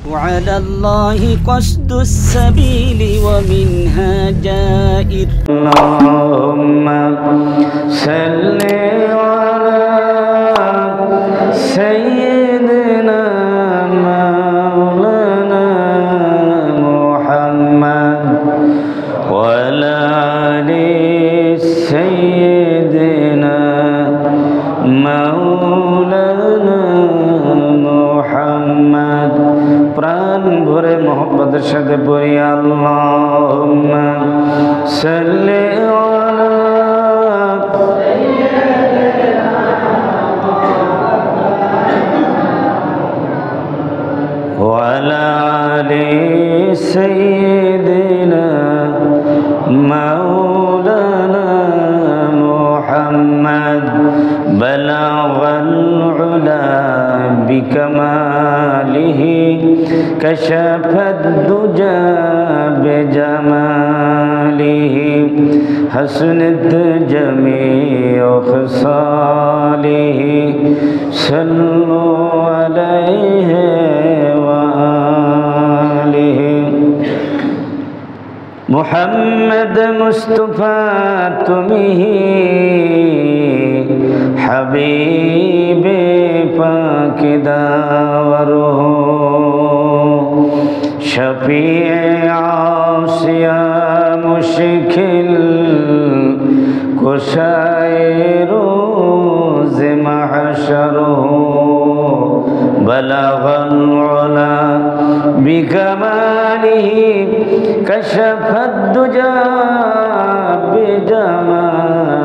وعلى الله قصد السبيل ومنها جائر. اللهم صل على سيدنا مولانا محمد وعلى آل سيدنا مولانا محمد. প্রাণ ভরে মোহব্বতের সাথে পড়ি আল্লাহুম্মা সাল্লি আলা ওয়া আলা আলি সাইয়্যিদিনা মাওলানা মুহাম্মদ বালাগাল উলা بكماله كشف الدجى بجماله حسنت جميع خصاله صلوا عليه وآله. محمد مصطفى تمه حبیب پاک داورو شفیع عاصیہ مشکل کشائے روز محشرو بلغ العلا بکمالہ کشف الدجى بجمالہ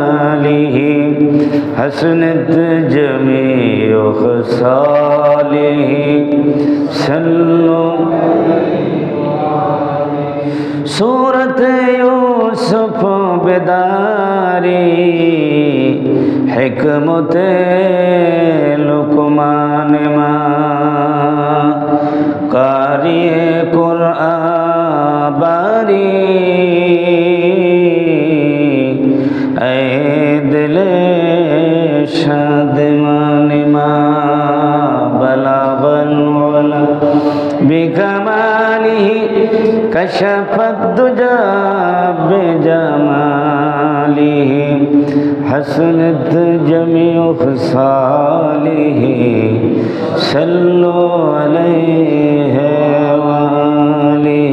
حسنت جمیع خصالہ صلوا. سورت یوسف بیداری حکمت لقمان ماں قاری قرآن باری اے دل شادمان ماں بلغ العلا بکمالہ کشف الدجى بجمالہ حسنت جمیع خصالہ صلوا علیہ وآلہ.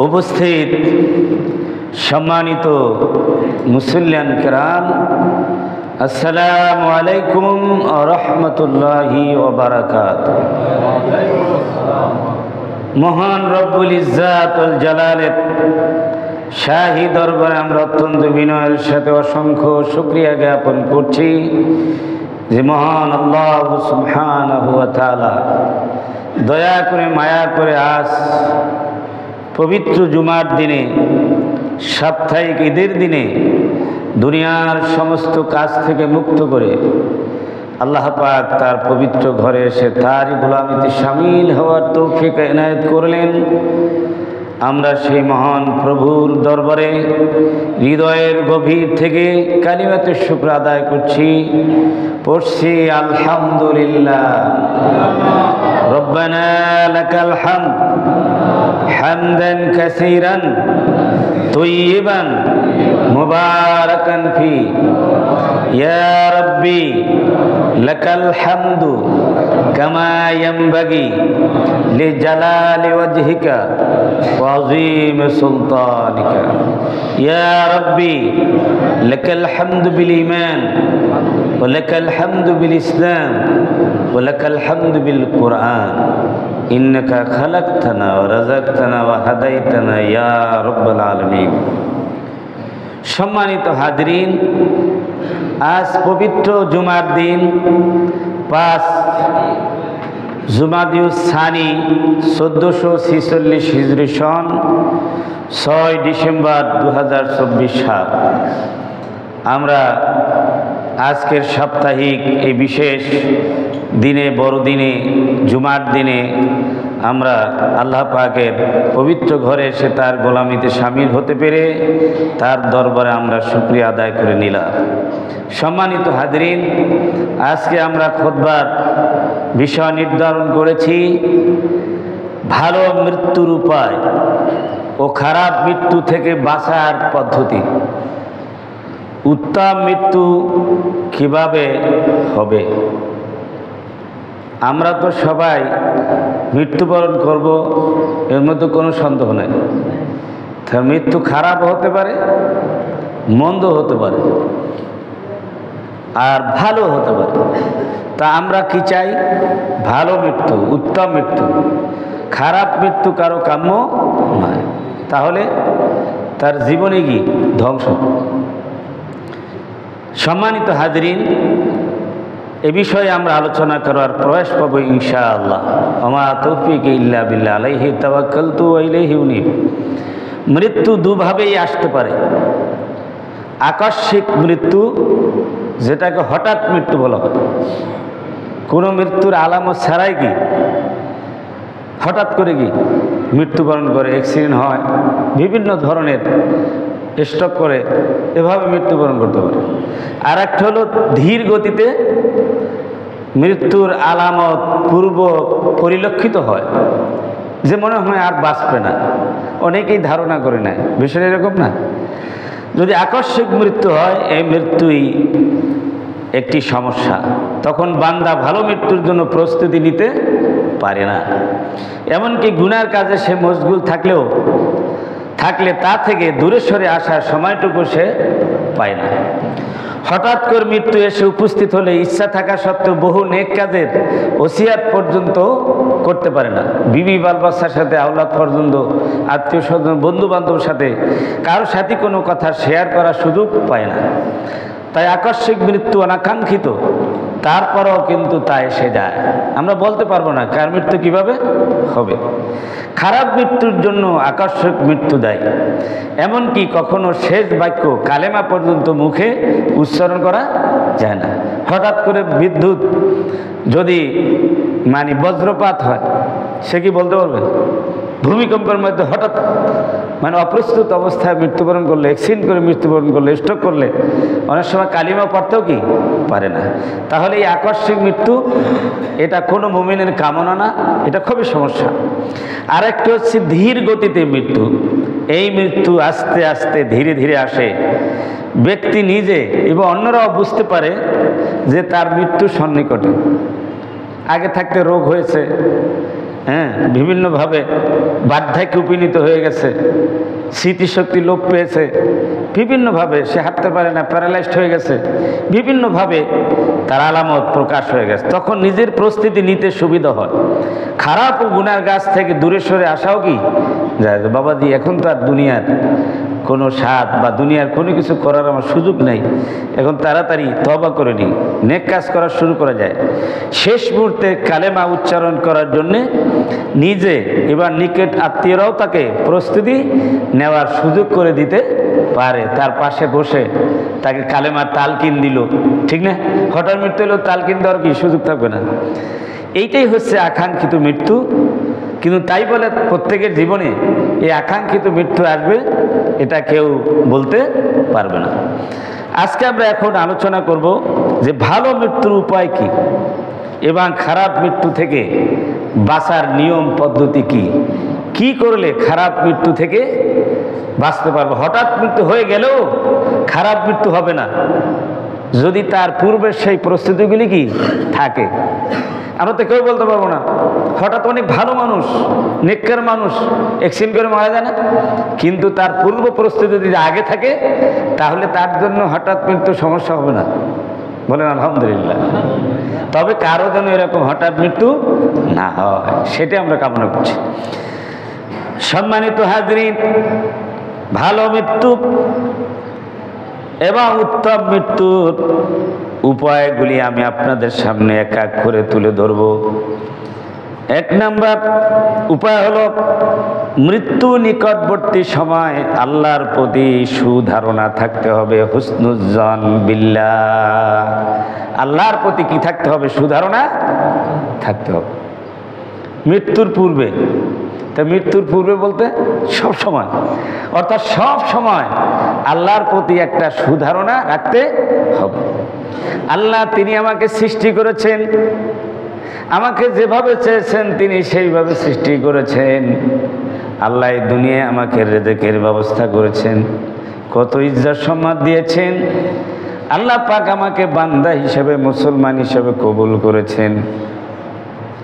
উপস্থিত সম্মানিত মুসল্লিয়ান কিরাম, আসসালামু আলাইকুম ওয়া রাহমাতুল্লাহি ওয়া বারাকাতুহু. মহান রব্বুল ইজ্জাত ওয়াল জালালের শাহী দরবারে আমরা অত্যন্ত বিনয়ের সাথে অসংখ্য শুকরিয়া জ্ঞাপন করছি যে মহান আল্লাহ সুবহানাহু ওয়া তাআলা দয়া করে মায়া করে আজ পবিত্র জুমার দিনে, সাপ্তাহিক ঈদের দিনে দুনিয়ার সমস্ত কাজ থেকে মুক্ত করে আল্লাহ পাক তার পবিত্র ঘরে এসে তার গোলামিতে শামিল হওয়ার তৌফিক এনায়েত করলেন। আমরা সেই মহান প্রভুর দরবারে হৃদয়ের গভীর থেকে কালিমাতে শুকর আদায় করছি, পড়ছি আলহামদুলিল্লাহ। রব্বানা লাকাল হামদ হামদান কাসীরান তয়্যিবান মুবারাকান ফি ইয়া রাব্বি লাকাল হামদু কামা ইয়ানবাগি লিজালালি ওয়াজহিকা ওয়া আযীম সুলতানিকা ইয়া রাব্বি লাকাল হামদু বিল ঈমান ওয়া লাকাল হামদু বিল ইসলাম ওয়া লাকাল হামদু বিল কুরআন ইন্নাকা খালাকতানা ওয়া রাযাকতানা ওয়া হাদাইতানা ইয়া রাব্বাল আলামিন। সম্মানিত হাজরিন, আজ পবিত্র জুমার দিন 5 জুমাদিউস সানি 1446 হিজরি সন 6 ডিসেম্বর 2024 সাল। আমরা আজকের সাপ্তাহিক এই বিশেষ দিনে, বড়দিনে, জুমার দিনে আমরা আল্লাহ পাকের পবিত্র ঘরে এসে তার গোলামিতে শামিল হতে পেরে তার দরবারে আমরা শুকরিয়া আদায় করে নিলাম। সম্মানিত হাজরিন, আজকে আমরা খুতবার বিষয় নির্ধারণ করেছি ভালো মৃত্যুর উপায় ও খারাপ মৃত্যু থেকে বাঁচার পদ্ধতি। উত্তম মৃত্যু কিভাবে হবে? আমরা তো সবাই মৃত্যুবরণ করব, এর মধ্যে কোনো সন্দেহ নেই। তার মৃত্যু খারাপ হতে পারে, মন্দ হতে পারে, আর ভালো হতে পারে। তা আমরা কি চাই? ভালো মৃত্যু, উত্তম মৃত্যু। খারাপ মৃত্যু কারো কাম্য নয়, তাহলে তার জীবনে কি ধ্বংস। সম্মানিত হাজরিন, এ বিষয়ে আমরা আলোচনা করার প্রয়াস পাবো ইনশাআল্লাহ। ওমা তৌফিক ইল্লা বিল্লাহ, আলাইহি তাওয়াক্কালতু ওয়া ইলাইহি উনীব। মৃত্যু দুভাবেই আসতে পারে। আকস্মিক মৃত্যু, যেটাকে হঠাৎ মৃত্যু বলা হয়। কোনো মৃত্যুর আলামত ছাড়াই কি হঠাৎ করে কি মৃত্যুবরণ করে, অ্যাক্সিডেন্ট হয়, বিভিন্ন ধরনের স্ট্রোক করে, এভাবে মৃত্যুবরণ করতে পারে। আর একটা হলো ধীর গতিতে মৃত্যুর আলামত পূর্ব পরিলক্ষিত হয়, যে মনে হয় আর বাঁচবে না, অনেকেই ধারণা করে নেয়। বিষয়টা এরকম না। যদি আকস্মিক মৃত্যু হয়, এই মৃত্যুই একটি সমস্যা। তখন বান্দা ভালো মৃত্যুর জন্য প্রস্তুতি নিতে পারে না। এমনকি গুনার কাজে সে মশগুল থাকলে তা থেকে দূরে সরে আসার সময়টুকু সে পায় না। হঠাৎ করে মৃত্যু এসে উপস্থিত হলে ইচ্ছা থাকা সত্ত্বেও বহু নেক কাজের ওসিয়াত পর্যন্ত করতে পারে না। বিবি বাল বাচ্চার সাথে, আওলাদ পর্যন্ত, আত্মীয় স্বজন, বন্ধু বান্ধবের সাথে কারোর সাথে কোনো কথা শেয়ার করার সুযোগ পায় না। তাই আকস্মিক মৃত্যু অনাকাঙ্ক্ষিত, তারপরেও কিন্তু তা এসে যায়। আমরা বলতে পারবো না কার মৃত্যু কিভাবে হবে। খারাপ মৃত্যুর জন্য আকস্মিক মৃত্যু দায়ী। এমনকি কখনো শেষ বাক্য কালেমা পর্যন্ত মুখে উচ্চারণ করা যায় না। হঠাৎ করে বিদ্যুৎ যদি বজ্রপাত হয়, সে কি বলতে পারবে? ভূমিকম্পের মধ্যে হঠাৎ অপ্রস্তুত অবস্থায় মৃত্যুবরণ করলে, অ্যাক্সিডেন্ট করে মৃত্যুবরণ করলে, স্ট্রোক করলে অনেক সময় কালিমা পড়তেও কি পারে না। তাহলে এই আকস্মিক মৃত্যু, এটা কোনো মুমিনের কামনা না, এটা খুবই সমস্যা। আরেকটি হচ্ছে ধীর গতিতে মৃত্যু। এই মৃত্যু আস্তে আস্তে ধীরে ধীরে আসে। ব্যক্তি নিজে এবং অন্যরাও বুঝতে পারে যে তার মৃত্যু সন্নিকটে। আগে থাকতে রোগ হয়েছে, বিভিন্নভাবে বার্ধক্যে উপনীত হয়ে গেছে, স্মৃতিশক্তি লোপ পেয়েছে, বিভিন্নভাবে সে হাঁটতে পারে না, প্যারালাইজড হয়ে গেছে, বিভিন্নভাবে তার আলামত প্রকাশ হয়ে গেছে। তখন নিজের প্রস্তুতি নিতে সুবিধা হয়। খারাপ ও গুনার গাছ থেকে দূরে সরে আসাও কি যায়? বাবাজি, এখন তো আর দুনিয়ার কোনো স্বাদ বা দুনিয়ার কোনো কিছু করার আমার সুযোগ নেই, এখন তাড়াতাড়ি তওবা করে নিই, নেক কাজ করা শুরু করা যায়। শেষ মুহূর্তে কালেমা উচ্চারণ করার জন্যে নিজে এবার নিকট আত্মীয়রাও তাকে প্রস্তুতি নেওয়ার সুযোগ করে দিতে পারে। তার পাশে বসে তাকে কালেমার তালকিন দিল, ঠিক না? হঠাৎ মৃত্যু হলেও তালকিন দেওয়ার কি সুযোগ থাকবে না? এইটাই হচ্ছে আকাঙ্ক্ষিত মৃত্যু। কিন্তু তাই বলে প্রত্যেকের জীবনে এই আকাঙ্ক্ষিত মৃত্যু আসবে, এটা কেউ বলতে পারবে না। আজকে আমরা এখন আলোচনা করব যে ভালো মৃত্যুর উপায় কি এবং খারাপ মৃত্যু থেকে বাঁচার নিয়ম পদ্ধতি কি। কি করলে খারাপ মৃত্যু থেকে বাঁচতে পারবো। হঠাৎ মৃত্যু হয়ে গেলেও খারাপ মৃত্যু হবে না যদি তার পূর্বের সেই প্রস্তুতিগুলি কি থাকে। আমরা তো কেউ বলতে পারবো না হঠাৎ অনেক ভালো মানুষ, নেককার মানুষ অ্যাক্সিডেন্ট করে মারা যায় না, কিন্তু তার পূর্ব প্রস্তুতি যদি আগে থাকে তাহলে তার জন্য হঠাৎ মৃত্যু সমস্যা হবে না। বলেন আলহামদুলিল্লাহ। তবে কারো যেন এরকম হঠাৎ মৃত্যু না হয়, সেটা আমরা কামনা করছি। সম্মানিত হাজরিন, ভালো মৃত্যু এবং উত্তম মৃত্যুর উপায়গুলি আমি আপনাদের সামনে এক এক করে তুলে ধরব। এক নম্বর উপায় হলো মৃত্যু নিকটবর্তী সময় আল্লাহর প্রতি সুধারণা থাকতে হবে, হুসনুজ্জন বিল্লাহ। আল্লাহর প্রতি কি থাকতে হবে? সুধারণা থাকতে হবে মৃত্যুর পূর্বে। তা মৃত্যুর পূর্বে বলতে সব সময়, অর্থাৎ সব সময় আল্লাহর প্রতি একটা সুধারণা রাখতে হবে। আল্লাহ তিনি আমাকে সৃষ্টি করেছেন, আমাকে যেভাবে চেয়েছেন তিনি সেইভাবে সৃষ্টি করেছেন। আল্লাহ এই দুনিয়ায় আমাকে রিজিকের ব্যবস্থা করেছেন, কত ইজ্জত সম্মান দিয়েছেন। আল্লাহ পাক আমাকে বান্দা হিসেবে, মুসলমান হিসেবে কবুল করেছেন।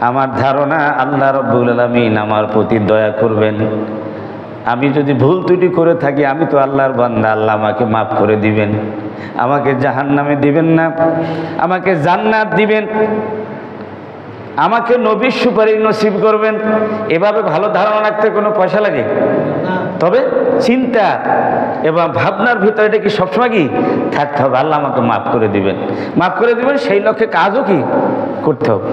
আমার ধারণা আল্লাহ রাব্বুল আলামিন আমার প্রতি দয়া করবেন। আমি যদি ভুল ত্রুটি করে থাকি, আমি তো আল্লাহর বান্দা, আল্লাহ আমাকে মাফ করে দিবেন। আমাকে জাহান্নামে দিবেন না, আমাকে জান্নাত দিবেন, আমাকে নবীর সুপারিশ নসিব করবেন। এভাবে ভালো ধারণা রাখতে কোনো পয়সা লাগে? তবে চিন্তা এবং ভাবনার ভিতরে এটা কি সবসময় কি থাকতে হবে, আল্লাহ আমাকে মাফ করে দিবেন, মাফ করে দিবেন, সেই লক্ষ্যে কাজও কি করতে হবে।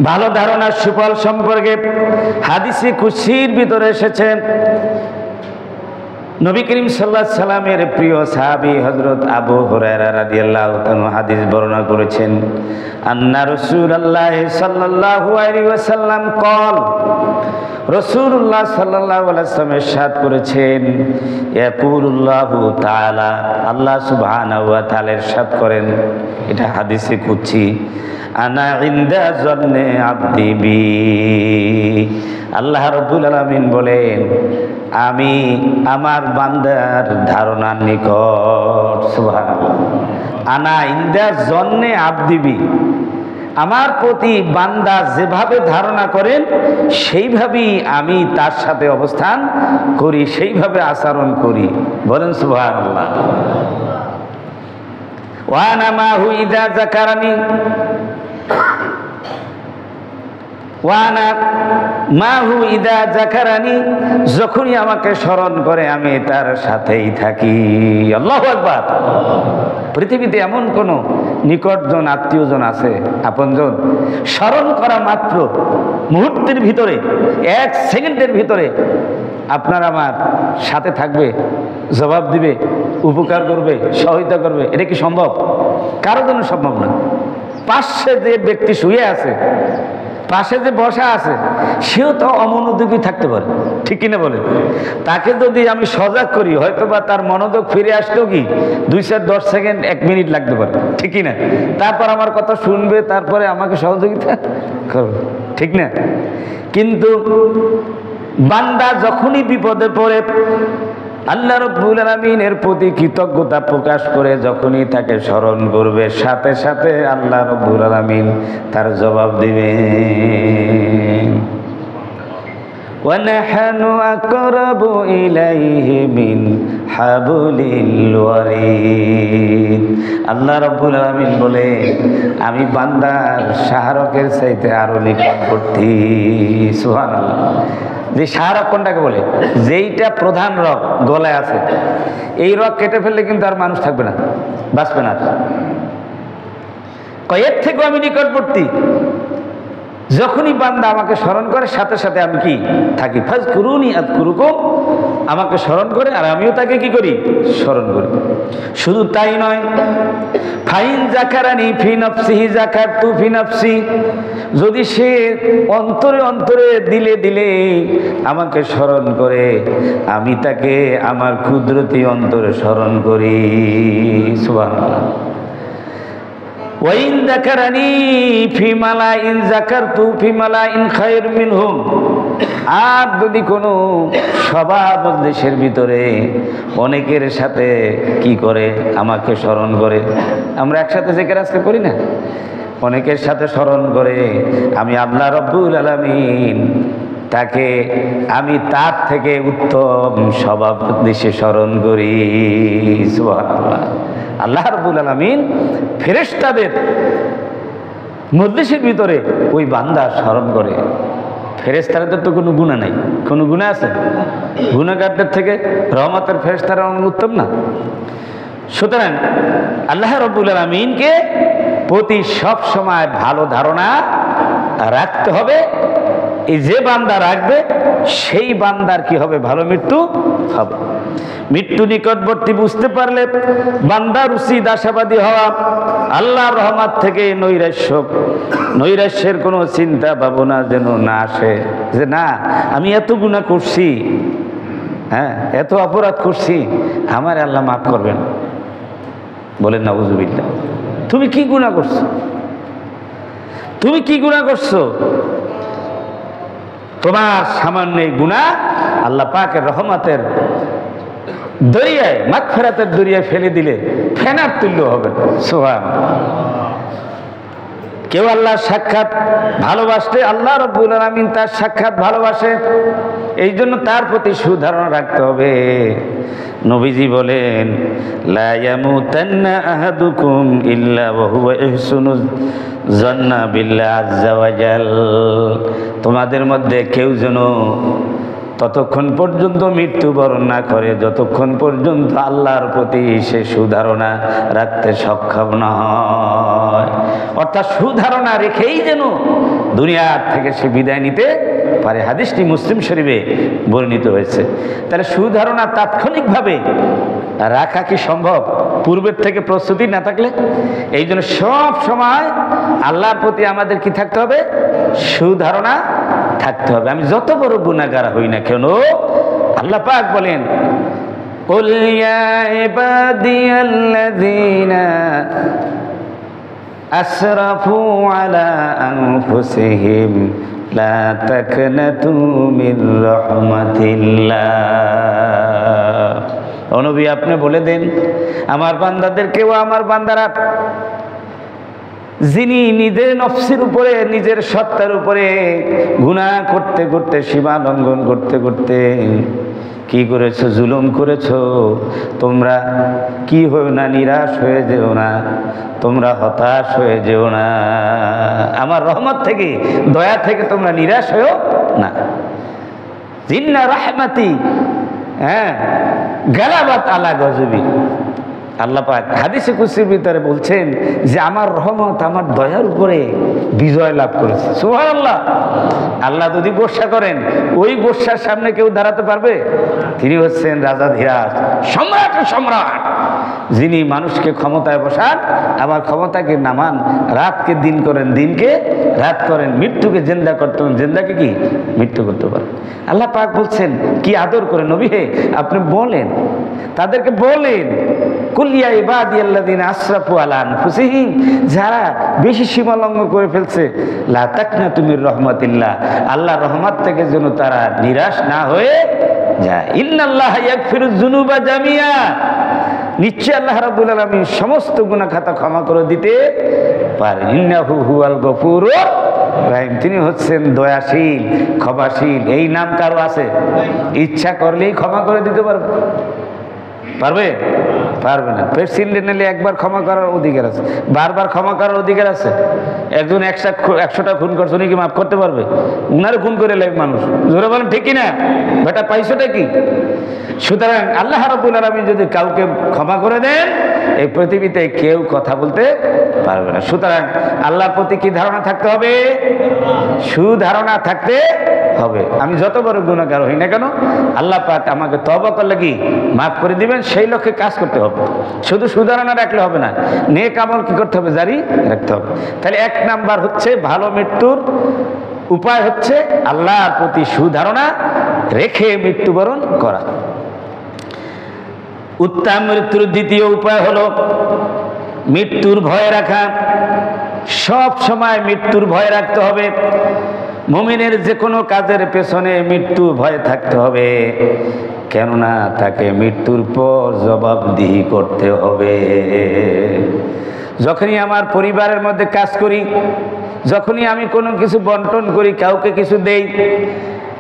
ভালো ধারণার সুফল সম্পর্কে হাদিসে কুদসির ভিতরে এসেছেন, নবী করিম সাল্লাল্লাহু আলাইহি সাল্লামের প্রিয় সাহাবী হযরত আবু হুরায়রা রাদিয়াল্লাহু তাআলা হাদিস বর্ণনা করেছেন, আন্না রাসূলুল্লাহ সাল্লাল্লাহু আলাইহি ওয়াসাল্লাম قال, রাসূলুল্লাহ সাল্লাল্লাহু আলাইহি ওয়াসাল্লাম ইরশাদ করেছেন, ইয়াকুলুল্লাহু তাআলা, আল্লাহ সুবহানাহু ওয়া তাআলা ইরশাদ করেন, এটা হাদিসে কুদসি, আনা ইনদা যন্নে আবদি বি, আল্লাহ রাব্বুল আলামিন বলেন, আমি আমার বান্দার ধারণার নিকট, সুবহানাল্লাহ, আনা ইনদা যন্নে আবদি বি, আমার প্রতি বান্দা যেভাবে ধারণা করেন সেইভাবেই আমি তার সাথে অবস্থান করি, সেইভাবে আচরণ করি। বলেন সুবহানাল্লাহ। ওয়া আনা মাহু ইযা যাকারানি, ওয়ানা মাহু ইদা যাকারানি, যখনই আমাকে স্মরণ করে আমি তার সাথেই থাকি। আল্লাহু আকবার। পৃথিবীতে এমন কোন নিকটজন আত্মীয়জন আছে, আপনজন, স্মরণ করা মাত্র মুহূর্তের ভিতরে, এক সেকেন্ডের ভিতরে আপনার আমার সাথে থাকবে, জবাব দিবে, উপকার করবে, সহায়তা করবে? এটা কি সম্ভব? কারো জন্য সম্ভব না। পাশে যে ব্যক্তি শুয়ে আছে, পাশে যে বসা আছে, সেও তো অমনোযোগী থাকতে পারে, ঠিক কিনা বলে? তাকে যদি আমি সজাগ করি, হয়তো বা তার মনোযোগ ফিরে আসলেও কি 2-10 সেকেন্ড, 1 মিনিট লাগতে পারে, ঠিক কিনা? তারপর আমার কথা শুনবে, তারপরে আমাকে সহযোগিতা করবে, ঠিক না? কিন্তু বান্দা যখনই বিপদে পড়ে আল্লাহ রাব্বুল আলামিনের প্রতি কৃতজ্ঞতা প্রকাশ করে যখনই তাকে স্মরণ করবে, সাথে সাথে আল্লাহ রাব্বুল আলামিন তার জবাব দিবেন। ওয়া নাহনু আকরাবু ইলাইহি মিন হাবলিল ওয়ারিদ, আল্লাহ রাব্বুল আলামিন বলে, আমি বান্দার শাহরকের চাইতে আরো নিকটবর্তী। সুবহানাল্লাহ। যে শাহরগ কোনটাকে বলে? যেইটা প্রধান রগ গলায় আছে, এই রগ কেটে ফেললে কিন্তু আর মানুষ থাকবে না, বাঁচবে না। এর থেকেও আমি নিকটবর্তী। যখনই বান্দা আমাকে স্মরণ করে, সাথে সাথে আমি কি থাকি। ফাজকুরুনি আযকুরুকুম, আমাকে স্মরণ করে আর আমিও তাকে কি করি? স্মরণ করি। শুধু তাই নয়, ফাইন যাকারানি ফি নাফসিহি যাকারতু ফি নাফসি, যদি সে অন্তরে অন্তরে দিলে দিলে আমাকে স্মরণ করে, আমি তাকে আমার কুদরতি অন্তরে স্মরণ করি। সুবহানাল্লাহ। ওয়াইন যাকারানি ফি মালাইন যাকারতু ফি মালাইন খায়র মিনহুম, আর যদি কোনো সভা মজলিসের ভিতরে অনেকের সাথে কি করে? আমাকে স্মরণ করে। আমরা একসাথে জিকির আজকে করি না? অনেকের সাথে স্মরণ করে, আমি আল্লাহ রাব্বুল আলামিন তাকে আমি তার থেকে উত্তম স্বভাব মজলিসে স্মরণ করি। সুবহানাল্লাহ। আল্লাহ রাব্বুল আলামিন ফেরেশতাদের মজলিসের ভিতরে ওই বান্দার স্মরণ করে। ফেরেশতাদের তো কোনো গুনাহ নাই, কোনো গুনাহ আছে? গুনাহগারদের থেকে রহমতের ফেরেশতারা উত্তম না? সুতরাং আল্লাহ রাব্বুল আলামিনকে প্রতি সব সময় ভালো ধারণা রাখতে হবে। এই যে বান্দা রাখবে, সেই বান্দার কি হবে? ভালো মৃত্যু হবে। মৃত্যু নিকটবর্তী বুঝতে পারলে বান্দার উচিত আশাবাদী হওয়া, আল্লাহর রহমত থেকে নৈরাশ্যের কোনো চিন্তা ভাবনা যেন না আসে, যে না আমি এত গুনাহ করছি, হ্যাঁ এত অপরাধ করছি, আমার আল্লাহ মাফ করবেন। বলেন নাউযুবিল্লাহ। তুমি কি গুনাহ করছো? তুমি কি গুনাহ করছো? তোমার সামান্য গুনাহ আল্লাহ পাকের রহমতের দরিয়ায়, মাগফিরাতের দরিয়ায় ফেলে দিলে ফেনার তুল্য হবে। সুবহানাল্লাহ। কেউ আল্লাহর সাক্ষাৎ ভালোবাসলে আল্লাহ রাব্বুল আলামিন তার সাক্ষাৎ ভালোবাসে, এই জন্য তার প্রতি সুধারণা রাখতে হবে। নবীজি বলেন, লা ইয়ামুতান্না আহাদুকুম ইল্লা ওয়া হুয়া ইহসানুজ জান্না বিল্লাহি আযজা ওয়া জাল। তোমাদের মধ্যে কেউ যেন ততক্ষণ পর্যন্ত মৃত্যুবরণ না করে যতক্ষণ পর্যন্ত আল্লাহর প্রতি সে সুধারণা রাখতে সক্ষম না হয়। অর্থাৎ সুধারণা রেখেই যেন দুনিয়ার থেকে সে বিদায় নিতে পারে। হাদিসটি মুসলিম শরীফে বর্ণিত হয়েছে। তাহলে সুধারণা তাৎক্ষণিকভাবে রাখা কি সম্ভব পূর্বের থেকে প্রস্তুতি না থাকলে? এই জন্য সব সময় আল্লাহর প্রতি আমাদের কি থাকতে হবে? সুধারণা থাকতে হবে। আমি যত বড় গুনাহগার হই না কেন, আল্লাহ পাক বলেন, কুল ইয়া ইবাদিয়াল্লাযীনা আসরাফু আলা আনফুসিহিম লা তাকনাতু মির রাহমাতিল্লাহ। ও নবী, আপনি বলে দেন আমার বান্দাদেরকে, ও আমার বান্দারা, যিনি নিজের নফসের উপরে, নিজের সত্তার উপরে গুনাহ করতে করতে, সীমা লঙ্ঘন করতে করতে কি করেছো? জুলুম করেছো। তোমরা কি হয়েও না, নিরাশ হয়ে যেও না, তোমরা হতাশ হয়ে যেও না। আমার রহমত থেকে, দয়া থেকে তোমরা নিরাশ হয়েও না। জিন্না রাহমাতি গালাবাত আলা গজবি। আল্লাহ পাক হাদিসে কুদসির ভিতরে বলছেন যে আমার রহমত, আমার দয়ার উপরে বিজয় লাভ করেছে। সুবহানাল্লাহ। আল্লাহ যদি গোসা করেন, ওই গোসার সামনে কেউ দাঁড়াতে পারবে? তিনি হচ্ছেন রাজাধিরাজ, সম্রাট সম্রাট, যিনি মানুষকে ক্ষমতায় বসান, আবার ক্ষমতাকে নামান, রাতকে দিন করেন, দিনকে রাত করেন, মৃত্যুকে জিন্দা করতে পারেন, জিন্দাকে কি মৃত্যু করতে পারেন। আল্লাহ পাক বলছেন কি আদর করে, নবী হে আপনি বলেন, তাদেরকে বলেন, কুল ইয়া ইবাদিয়াল্লাযীনা আসরাফু আলা আনফুসিহিম, যারা বেশি সীমা লঙ্ঘন করে ফেলছে, লা তাকনাতু মির রাহমাতিল্লাহ, আল্লাহর রহমত থেকে যেন তারা নিরাশ না হয়ে যায়। ইন্নাল্লাহা ইয়াগফিরুয যুনুবা জামিয়া, নিশ্চয় আল্লাহ রাব্বুল আলামিন সমস্ত গুনাহ খাতা ক্ষমা করে দিতে পারেন। ইন্নাহু হুয়াল গফুরুর রাহিম, তিনি হচ্ছেন দয়াশীল, ক্ষমাশীল। এই নাম কারো আছে? ইচ্ছা করলেই ক্ষমা করে দিতে পারবে? পারবে? পারবে না। প্রেসিডেন্টলি একবার ক্ষমা করার অধিকার আছে, বারবার ক্ষমা করার অধিকার আছে। একজন 100টা খুন করছে, উনি কি মাফ করতে পারবে? উনারও খুন করে লাগবে মানুষ। জোরে বলেন ঠিক কিনা? বেটা পাইছোটা কি? সুতরাং আল্লাহ রাব্বুল আলামিন যদি কাউকে ক্ষমা করে দেন, এই পৃথিবীতে কেউ কথা বলতে পারবে না। সুতরাং আল্লাহর প্রতি কি ধারণা থাকতে হবে? সুধারণা থাকতে হবে। আমি যত বড় গুনাহগার হই না কেন, আল্লাহ পাক আমাকে তওবা করলে কি মাফ করে দিবেন, সেই লক্ষ্যে কাজ করতে হবে। শুধু সুধারণা রাখলে হবে না, নেক আমল কি করতে হবে? জারি রাখতে হবে। তাহলে 1 নাম্বার হচ্ছে ভালো মৃত্যুর উপায় হচ্ছে আল্লাহর প্রতি সুধারণা রেখে মৃত্যুবরণ করা। উত্তম মৃত্যুর দ্বিতীয় উপায় হলো মৃত্যুর ভয় রাখা। সব সময় মৃত্যুর ভয় রাখতে হবে। মুমিনের যে কোনো কাজের পেছনে মৃত্যু ভয় থাকতে হবে, কেননা তাকে মৃত্যুর পর জবাবদিহি করতে হবে। যখনই আমার পরিবারের মধ্যে কাজ করি, যখনই আমি কোনো কিছু বন্টন করি, কাউকে কিছু দেই,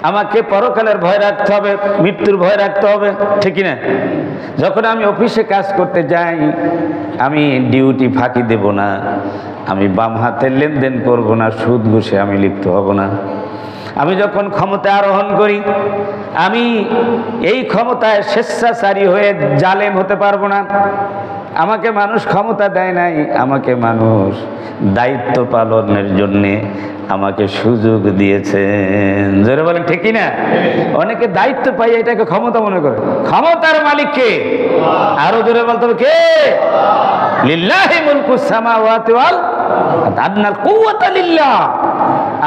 আমাকে পরকালের ভয় রাখতে হবে, মৃত্যুর ভয় রাখতে হবে, ঠিক না? যখন আমি অফিসে কাজ করতে যাই, আমি ডিউটি ফাঁকি দেব না, আমি বাম হাতে লেনদেন করব না, সুদ ঘুষে আমি লিপ্ত হব না। আমি যখন ক্ষমতা আরোহণ করি, আমি এই ক্ষমতায় স্বেচ্ছাচারী হয়ে জালেম হতে পারবো না। আমাকে মানুষ ক্ষমতা দেয় নাই, আমাকে মানুষ দায়িত্ব পালনের জন্যে আমাকে সুযোগ দিয়েছেন। জোরে বলেন ঠিক না? অনেকে দায়িত্ব পাই এটাকে ক্ষমতা মনে করে। ক্ষমতার মালিক কে? আরো জোরে বলতে হবে কে? লিল্লাহি মুলকুস সামাওয়াতি ওয়াল আরদ, আন্নাল কুওয়াতা লিল্লাহ,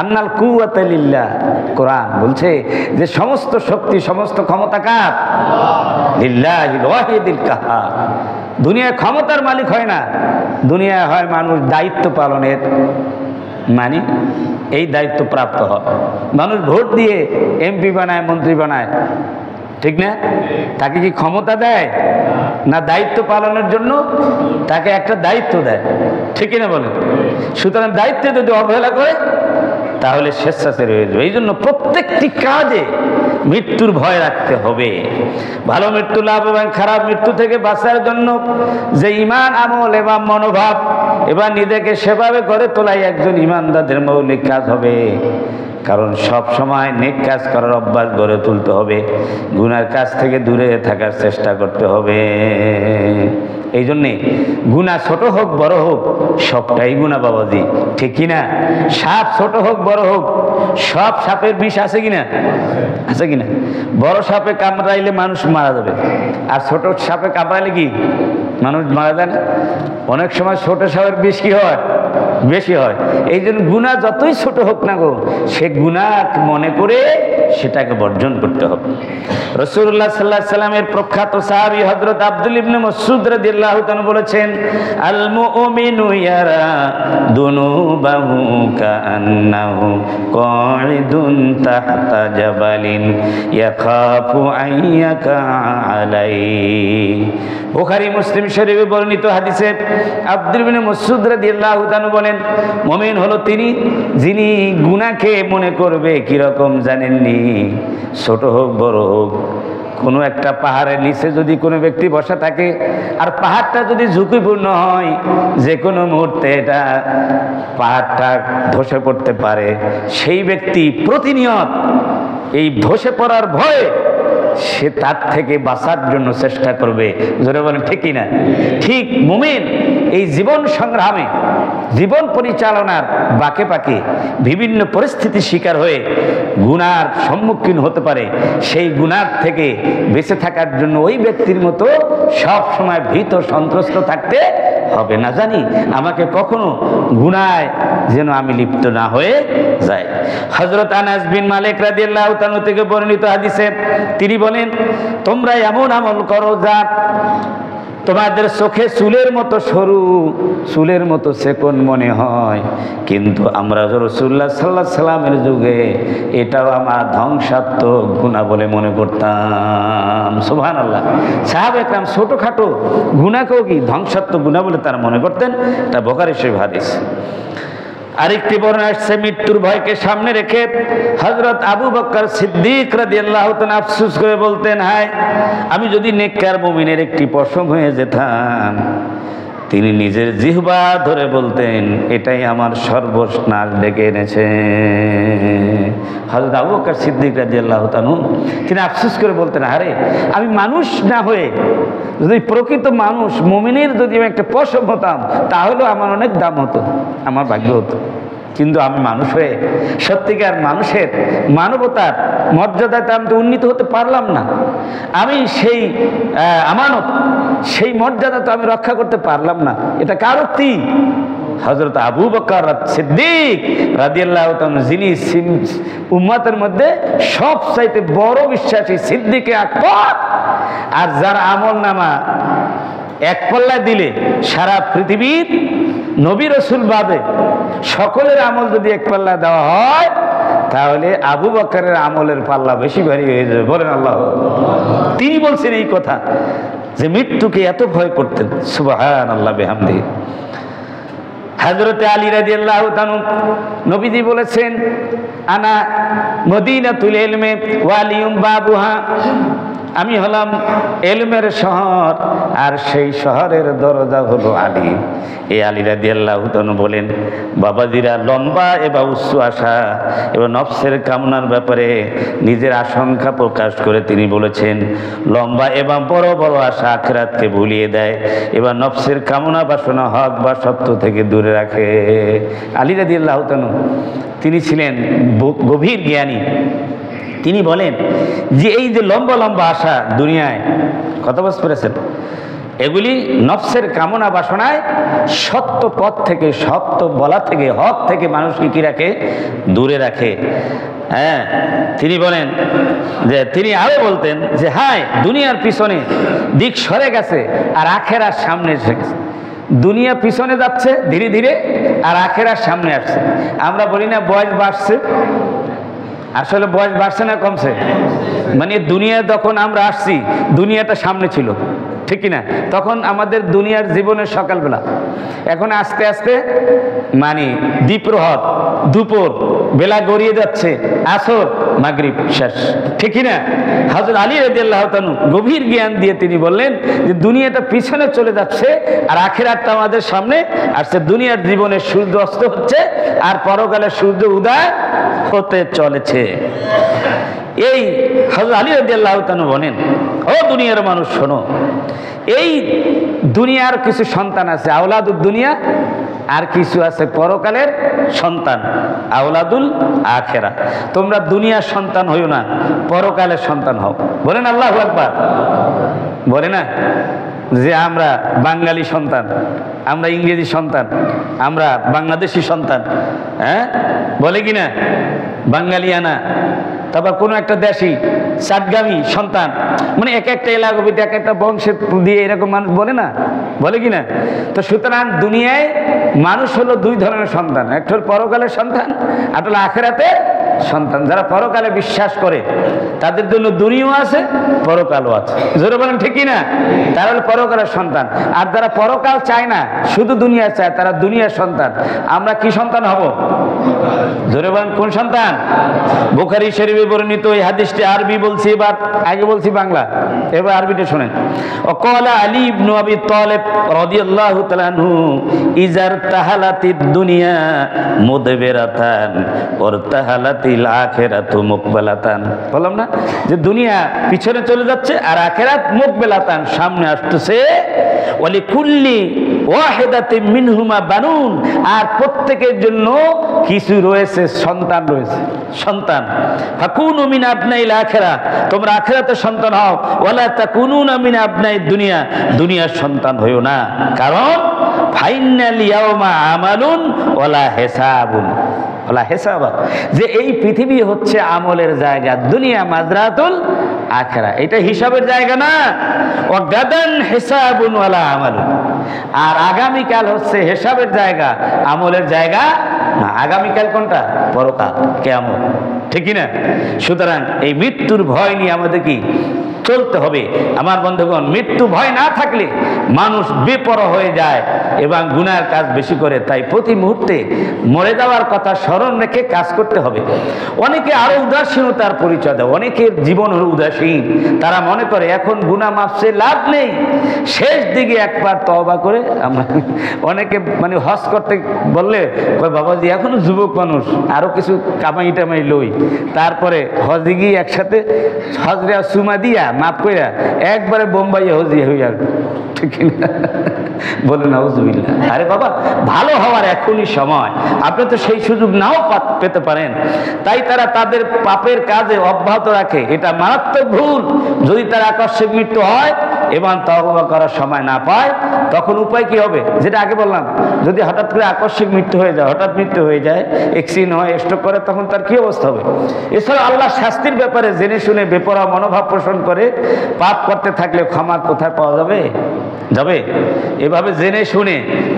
আন্নাল কুওয়াতা লিল্লাহ। কোরআন বলছে যে সমস্ত শক্তি, সমস্ত ক্ষমতা কার? লিল্লাহিল ওয়াহিদিল কাহ্হার। দুনিয়ায় ক্ষমতার মালিক হয় না, দুনিয়ায় হয় মানুষ দায়িত্ব পালনের মানে এই দায়িত্ব প্রাপ্ত হয়। মানুষ ভোট দিয়ে এমপি বানায়, মন্ত্রী বানায়, ঠিক না? তাকে কি ক্ষমতা দেয় না দায়িত্ব পালনের জন্য তাকে একটা দায়িত্ব দেয়, ঠিক না বলেন? সুতরাং দায়িত্বে যদি অবহেলা করে তাহলে স্বেচ্ছাচারী হয়ে যাবে। এই জন্য প্রত্যেকটি কাজে মৃত্যুর ভয় রাখতে হবে। ভালো মৃত্যু লাভ এবং খারাপ মৃত্যু থেকে বাঁচার জন্য যে ঈমান, আমল এবং মনোভাব এবার নিজেকে সেভাবে করে তোলাই একজন ঈমানদারদের মৌলিক কাজ হবে। কারণ সব সময় নেক কাজ করার অভ্যাস গড়ে তুলতে হবে, গুনার কাজ থেকে দূরে থাকার চেষ্টা করতে হবে। এই জন্যে গুনাহ ছোট হোক বড় হোক সবটাই গুনাহ বাবাজি, ঠিক কিনা? সাপ ছোট হোক বড় হোক সব সাপের বিষ আছে কিনা? আছে কিনা? বড় সাপে কামড়াইলে মানুষ মারা যাবে, আর ছোট সাপে কামড়াইলে কি মানুষ মারা যায় না? অনেক সময় ছোট সাপের বিষ কি হয়? বেশি হয়। এই জন্য গুনাহ যতই ছোট হোক না গো, সে গুনাহ মনে করে সেটাকে বর্জন করতে হবে। রাসূলুল্লাহ সাল্লাল্লাহু আলাইহি সাল্লামের প্রখ্যাত সাহাবী হযরত আব্দুল ইবনে মাসউদ রাদিয়াল্লাহু তাআলা বলেছেন, আল মুমিনু ইয়ারা দুনুবাহু কাআন্নাহু কাঈদুন তাহতা জাবালিন ইয়াখাফু আইয়াকা আলাইহি। বুখারী মুসলিম শরীফে বর্ণিত হাদিসে আব্দুল ইবনে মাসউদ রাদিয়াল্লাহু তাআলা বলেন, মুমিন হলো তিনি যিনি গুনাহকে মনে করবে কিরকম জানেননি, ছোট হোক বড় হোক। কোনো একটা পাহাড়ের নিচে যদি কোনো ব্যক্তি বসা থাকে আর পাহাড়টা যদি ঝুঁকিপূর্ণ হয়, যে কোনো মুহূর্তে এটা পাহাড়টা ধসে পড়তে পারে, সেই ব্যক্তি প্রতিনিয়ত এই ধসে পড়ার ভয়ে সে তার থেকে বাঁচার জন্য চেষ্টা করবে। জোরে বলেন ঠিক কিনা? ঠিক মুমিন এই জীবন সংগ্রামে, জীবন পরিচালনার বাঁকে বাঁকে বিভিন্ন পরিস্থিতির শিকার হয়ে গুনার সম্মুখীন হতে পারে। সেই গুনার থেকে বেঁচে থাকার জন্য ওই ব্যক্তির মতো সব সময় ভীত সন্ত্রস্ত থাকতে হবে না, জানি আমাকে কখনো গুনায় যেন আমি লিপ্ত না হয়ে যাই। হযরত আনাস বিন মালিক রাদিয়াল্লাহু তাআলা থেকে বর্ণিত হাদিসে তিনি বলেন, তোমরা এমন আমল করো যা তোমাদের চোখে চুলের মতো সরু, চুলের মতো চিকন মনে হয়, কিন্তু আমরা রাসূলুল্লাহ সাল্লাল্লাহু আলাইহি সাল্লামের যুগে এটাও আমার ধ্বংসাত্মক গুনাহ বলে মনে করতাম। সুবহানাল্লাহ। সাহাবা একরাম ছোটখাটো গুনাহকেও কি ধ্বংসাত্মক গুনাহ বলে তারা মনে করতেন। এটা বুখারী শরীফ হাদিস। আরেকটি বর্ণনা আসছে, মৃত্যুর ভয়কে সামনে রেখে হযরত আবু বকর সিদ্দিক রাদিয়াল্লাহু তাআলা আফসোস করে বলতেন, হায় আমি যদি নেককার মুমিনের একটি পশম হয়ে যেতাম। তিনি নিজের জিহ্বা ধরে বলতেন, এটাই আমার সর্বনাশ ডেকে এনেছে। হযরত আবু বকর সিদ্দিক রাদিয়াল্লাহু তাআলা তিনি আফসোস করে বলতেন, আরে আমি মানুষ না হয়ে যদি প্রকৃত মানুষ মুমিনের যদি আমি একটা পশম হতাম তাহলেও আমার অনেক দাম হতো, আমার ভাগ্য হতো। কিন্তু আমি মানুষ হয়ে সত্যিকার মানুষের মানবতার মর্যাদাতে আমি তো উন্নীত হতে পারলাম না। আমি সেই আমানত, সেই মর্যাদা তো আমি রক্ষা করতে পারলাম না। এটা কার উক্তি? হযরত আবু বকর সিদ্দিক রাদিয়াল্লাহু তাআলা, যিনি উম্মতের মধ্যে সবচাইতে বড় বিশ্বাসী, সিদ্দিকে আকবর। আর যার আমলনামা এক পাল্লায় দিলে সারা পৃথিবীর নবী রাসূল বাদে সকলের আমল যদি এক পাল্লা দেওয়া হয় তাহলে আবু বকরের আমলের পাল্লা বেশি ভারী হয়ে যাবে। বলেন আল্লাহ। তিনি বলছেন এই কথা যে মৃত্যুকে এত ভয় করতেন। সুবহানাল্লাহ বিহামদিহি। হযরত আলী রাদিয়াল্লাহু তাআলা নবীজি বলেছেন, আনা মদিনাতুল ইলমি ওয়ালিউম বাবুহা, আমি হলাম এলমের শহর আর সেই শহরের দরজা হলো আলী। এই আলী রাদিয়াল্লাহু তাআলা বলেন, বাবাজিরা লম্বা এবং উচ্চ আশা এবং নফসের কামনার ব্যাপারে নিজের আশঙ্কা প্রকাশ করে তিনি বলেছেন, লম্বা এবং বড় বড় আশা আখিরাতকে ভুলিয়ে দেয় এবং নফসের কামনা বাসনা হক বা সত্য থেকে দূরে রাখে। আলী রাদিয়াল্লাহু তাআলা তিনি ছিলেন গভীর জ্ঞানী। তিনি বলেন যে এই যে লম্বা লম্বা আশা দুনিয়ায়, কথা বুঝতে পেরেছেন, এগুলি নফসের কামনা বাসনায় সত্য পথ থেকে, সত্য বলা থেকে, হক থেকে মানুষকে কি রাখে? দূরে রাখে। হ্যাঁ, তিনি বলেন যে তিনি আরো বলতেন যে হায় দুনিয়ার পিছনে দিক সরে গেছে আর আখেরার সামনে এসে গেছে। দুনিয়া পিছনে যাচ্ছে ধীরে ধীরে, আর আখেরাত সামনে আসছে। আমরা বলি না বয়স বাড়ছে, আসলে বয়স বাড়ছে না কমছে? মানে দুনিয়া যখন আমরা আসছি দুনিয়াটা সামনে ছিল, ঠিক কিনা? তখন আমাদের দুনিয়ার জীবনের সকালবেলা, এখন আস্তে আস্তে মানে দ্বিপ্রহর, দুপুর, বেলা গড়িয়ে যাচ্ছে, আসর, মাগরিব শেষ, ঠিক কিনা? হযরত আলী রাদিয়াল্লাহু তাআলা গভীর জ্ঞান দিয়ে তিনি বললেন যে দুনিয়াটা পিছনে চলে যাচ্ছে আর আখিরাতটা আমাদের সামনে আসছে। দুনিয়ার জীবনে সূর্য অস্ত হচ্ছে আর পরকালে সূর্য উদয় হতে চলেছে। এই হযরত আলী রাদিয়াল্লাহু তাআলা বলেন, ও দুনিয়ার মানুষ শোনো, এই দুনিয়ার কিছু সন্তান আছে আওলাদুদ দুনিয়া, আর কিছু আছে পরকালের সন্তান আওলাদুল আখেরা। তোমরা দুনিয়ার সন্তান হইও না, পরকালের সন্তান হও। বলেন আল্লাহু আকবার। বলে না যে আমরা বাঙালি সন্তান, আমরা ইংরেজি সন্তান, আমরা বাংলাদেশি সন্তান, হ্যাঁ বলে কি না? বাঙালিয়ানা, তারপর কোনো একটা দেশি চাটগামী সন্তান, মানে এক একটা এলাকা এক একটা বংশের দিয়ে এরকম মানুষ বলে না, বলে কি না? তো সুতরাং দুনিয়ায় মানুষ হলো দুই ধরনের সন্তান, একটা হল পরকালের সন্তান, আর হলো আখেরাতের সন্তান। যারা পরকালে বিশ্বাস করে তাদের জন্য দুনিয়াও আছে, পরকালও আছে। জোরে বলেন ঠিক কি না? তারা হলো পরকালের সন্তান। আর যারা পরকাল চায় না, শুধু দুনিয়া চায়, তারা দুনিয়ার সন্তান। আমরা কি সন্তান হব? জোরে বলেন কোন সন্তান? বুখারী শরীফে বর্ণিত এই হাদিসটি আরবি বলছি, এবার আগে বলছি বাংলা, এবার আরবিটা শুনেন। ওয়াকালা আলী ইবনে আবি তালিব রাদিয়াল্লাহু তাআলা আনহু ইজার তাহালাতিদ দুনিয়া মুদবিরাতান ওয়ার তাহালাতিল আখিরাতু মুকবালাতান। বললাম না যে দুনিয়া পিছনে চলে যাচ্ছে আর আখিরাত মুকবালাতান, সামনে আসতেছে। ওয়ালি কুল্লি ওয়াহিদাতিন মিনহুমা বানুন, আর প্রত্যেকের জন্য কিছু রয়েছে, সন্তান রয়েছে, সন্তান। ফাকুনু মিন আবনাইল আখিরা, তোমরা আখিরাতের সন্তান হও। ওয়ালা তাকুনুনা মিন আবনাইদ দুনিয়া, দুনিয়ার সন্তান হইও না। কারণ ফাইনাল ইয়াউমা আমালুন ওয়ালা হিসাবুন ওয়ালা হিসাবা, যে এই পৃথিবী হচ্ছে আমলের জায়গা, দুনিয়া মাজরাতুল আখিরা, এটা হিসাবের জায়গা না। ওয়া গাদান হিসাবুন ওয়ালা আমালুন, আর আগামীকাল হচ্ছে হিসাবের জায়গা, আমলের জায়গা না। আগামীকাল কোনটা? পরকাল, কিয়ামত, ঠিক না? সুতরাং এই মৃত্যুর ভয় নিয়ে আমাদের কি চলতে হবে। আমার বন্ধুগণ, মৃত্যু ভয় না থাকলে মানুষ বেপরোয়া হয়ে যায় এবং গুনার কাজ বেশি করে। তাই প্রতি মুহূর্তে মরে যাওয়ার কথা স্মরণ রেখে কাজ করতে হবে। অনেকে আরো উদাসীনতার পরিচয় দেয়, অনেকের জীবন হলো উদাসীন। তারা মনে করে এখন গুনাহ মাফছে লাভ নেই, শেষ দিকে একবার তওবা করে আমরা অনেকে মানে হজ করতে বললে কয় বাবাজি এখনো যুবক মানুষ, আরো কিছু কামাই টামাই লই, তারপরে হজে গিয়ে একসাথে হজরা সুমা দিয়া মাফ কইরা একবারে বোম্বাইয়ে হজি হয়ে আসবে, ঠিক না? বলে নাউজুবিল্লাহ। আরে বাবা, ভালো হওয়ার এখনই সময়, আপনি তো সেই সুযোগ নাও পেতে পারেন। তাই তারা তাদের পাপের কাজে অব্যাহত রাখে, এটা মারাত্মক ভুল। যদি তার আকস্মিক মৃত্যু হয় এবং তওবা করার সময় না পায়, তখন উপায় কি হবে? যেটা আগে বললাম, যদি হঠাৎ করে আকস্মিক মৃত্যু হয়ে যায়, হঠাৎ মৃত্যু হয়ে যায়, অ্যাক্সিডেন্ট হয়, স্ট্রোক করে, তখন তার কি অবস্থা হবে? এছাড়া আল্লাহ শাস্তির ব্যাপারে জেনে শুনে বেপরোয়া মনোভাব পোষণ করে পাপ করতে থাকলে ক্ষমা কোথায় পাওয়া যাবে? যাবে? এভাবে জেনে শুনে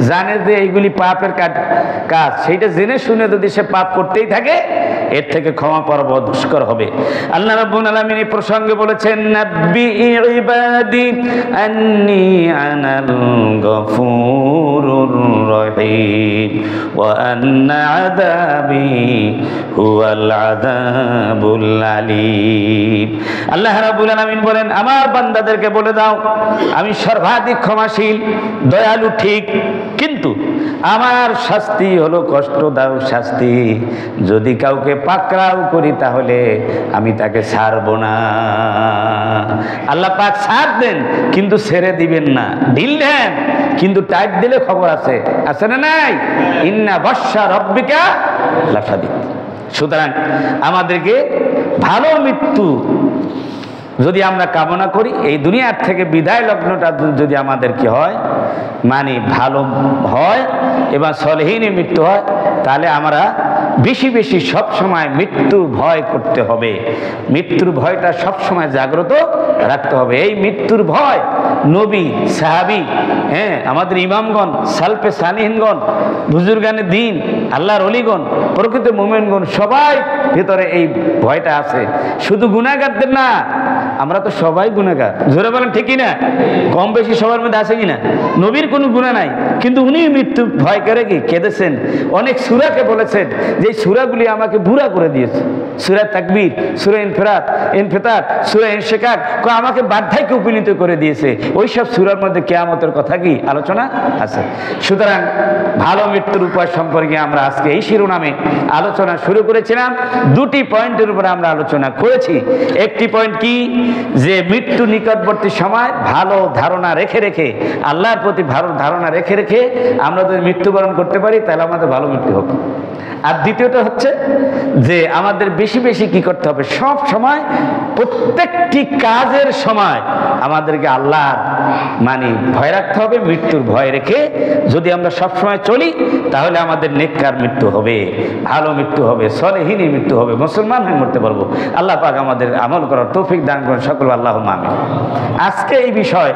জানে যে এইগুলি পাপের কাজ, সেইটা জেনে শুনে যদি সে পাপ করতেই থাকে, এর থেকে ক্ষমা পাওয়া বড় দুষ্কর হবে। আল্লাহ রাব্বুল আলামিন এই প্রসঙ্গে বলেছেন, নাব্বি ইবাদি আন্নী আনাল গফুরুর রহিম ওয়া আন্না আযাবি হুয়াল আযাবুল আলীম। আল্লাহ রাব্বুল আলামিন বলেন, আমার বান্দাদেরকে বলে দাও আমি সর্বাধিক ক্ষমাশীল, দয়ালু ঠিক, কিন্তু আমার শাস্তি হলো কষ্টদায়ক শাস্তি। যদি কাউকে পাকড়াও করি তাহলে আমি তাকে ছাড়ব না। আল্লাহ পাক ছাড় দেন কিন্তু ছেড়ে দিবেন না, ঢিল দেন কিন্তু টাইট দিলে খবর আছে, আছে না নাই? ইন্না বাশশা রাব্বিকা লাশাদীদ। সুতরাং আমাদেরকে ভালো মৃত্যু যদি আমরা কামনা করি, এই দুনিয়ার থেকে বিদায় লগ্নটা যদি আমাদের কি হয়, মানে ভালো হয় এবং সলেহীনের মৃত্যু হয়, তাহলে আমরা বেশি বেশি সব সময় মৃত্যুর ভয় করতে হবে। মৃত্যুর ভয়টা সব সময় জাগ্রত রাখতে হবে। এই মৃত্যুর ভয় নবী, সাহাবী, আমাদের ইমামগণ, সালফে সালিহিনগণ, বুজুর্গানে দ্বীন, আল্লাহর ওলিগণ, প্রকৃত মুমিনগণ সবাই ভিতরে এই ভয়টা আছে। শুধু গুনাহগারদের না, আমরা তো সবাই গুনাহগার। জোরে বলেন ঠিক কিনা? কম বেশি সবার মধ্যে আছে কিনা? নবীর কোনো গুনাহ নাই, কিন্তু উনি মৃত্যু ভয় করে কি কেঁদেছেন। অনেক সূরাকে বলেছেন যে সূরাগুলি আমাকে বুড়া করে দিয়েছে। সূরা তাকবীর, সূরা ইনফিতার, সূরা ইনশিকাক আমাকে বার্ধক্যে উপনীত করে দিয়েছে। ওইসব সূরার মধ্যে কিয়ামতের কথা কি আলোচনা আছে। সুতরাং ভালো মৃত্যুর উপায় সম্পর্কে আমরা আজকে এই শিরোনামে আলোচনা শুরু করেছিলাম। দুটি পয়েন্টের উপরে আমরা আলোচনা করেছি। একটি পয়েন্ট কি, যে মৃত্যু নিকটবর্তী সময় ভালো ধারণা রেখে রেখে, আল্লাহর প্রতি ভালো ধারণা রেখে রেখে আমরা যদি মৃত্যুবরণ করতে পারি তাহলে আমাদের ভালো মৃত্যু হবে। আর দ্বিতীয়টা হচ্ছে যে আমাদের বেশি বেশি কি করতে হবে, সব সময় প্রত্যেকটি কাজের সময় আমাদেরকে আল্লাহর ভয় রাখতে হবে। মৃত্যুর ভয় রেখে যদি আমরা সব সময় চলি তাহলে আমাদের নেককার মৃত্যু হবে, ভালো মৃত্যু হবে, সলেহীন মৃত্যু হবে, মুসলমান হয়ে মরতে পারবো। আল্লাহ পাক আমাদের আমল করার তৌফিক দান করেন সকল। আল্লাহুম্মা আমিন। আজকে এই বিষয়